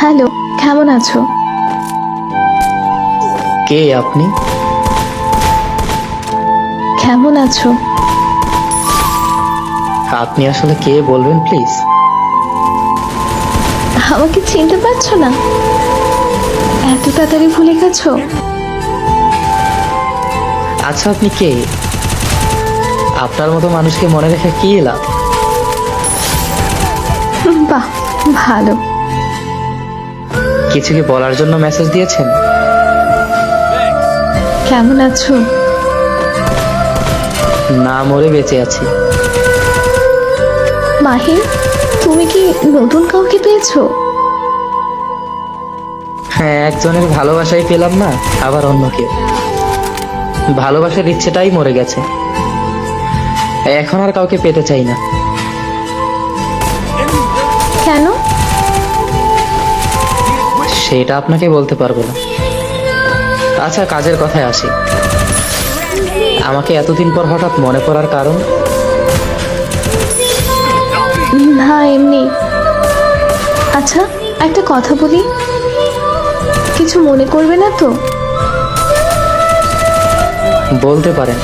Hello, কেমন আছো? কে আপনি? কেমন আছো? আপনি আসলে কে বলবেন প্লিজ? আমাকে চিনতে পারছো না? এত তাড়াতাড়ি ভুলে গেছো? আচ্ছা, আপনি কে? আপনার মতো মানুষকে মনে রেখে কি লাভ? বাহ, ভালো। কিছু কি বলার জন্য মেসেজ দিয়েছেন? কেমন আছো? না মরে বেঁচে আছি। মাহির, তুমি কি নতুন কাউকে পেয়েছো? হ্যাঁ, একজনের ভালোবাসাই পেলাম না, আবার অন্য কেউ। ভালোবাসার ইচ্ছেটাই মরে গেছে। এখন আর কাউকে পেতে চাই না। কেন? সেটা আপনাকে বলতে পারবো না। আচ্ছা, কাজের কথায় আসি। আমাকে এতদিন পর হঠাৎ মনে পড়ার কারণ? না, এমনি। আচ্ছা, একটা কথা বলি, কিছু মনে করবে না তো? বলতে পারেন।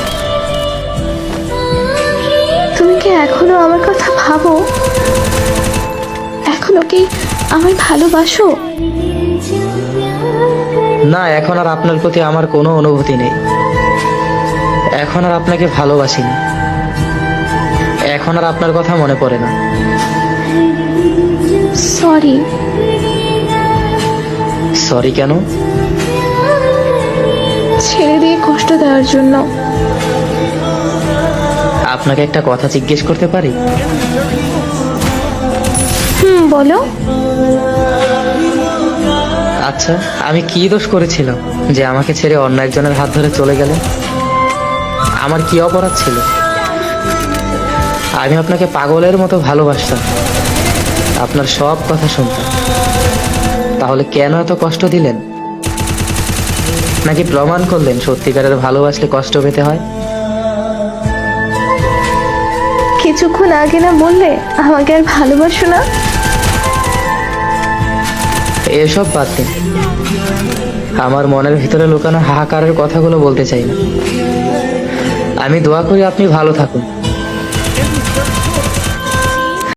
তুমি কি এখনো আমার কথা ভাবো? এখনো কি আমায় ভালোবাসো? না, এখন আর আপনার প্রতি আমার কোনো অনুভূতি নেই। এখন আর আপনাকে ভালোবাসি না। এখন আর আপনার কথা মনে পড়ে না। সরি। সরি কেন? ছেড়ে দিয়ে কষ্ট দেওয়ার জন্য। আপনাকে একটা কথা জিজ্ঞেস করতে পারি? বলো। আচ্ছা, আমি কি দোষ করেছিলাম যে আমাকে ছেড়ে অন্য একজনের হাত ধরে চলে গেলেন? আমার কি অপরাধ ছিল? আমি আপনাকে পাগলের মতো ভালোবাসতাম, আপনার সব কথা শুনতাম। তাহলে কেন এত কষ্ট দিলেন? নাকি প্রমাণ করলেন সত্যিকারের ভালোবাসলে কষ্ট পেতে হয়? কিছুক্ষণ আগে না বললে আমাকে আর ভালোবাসো না? এসব বাদ দিন। আমার মনের ভিতরে লুকানো হাহাকারের কথাগুলো বলতে চাই না। আমি দোয়া করি আপনি ভালো থাকুন।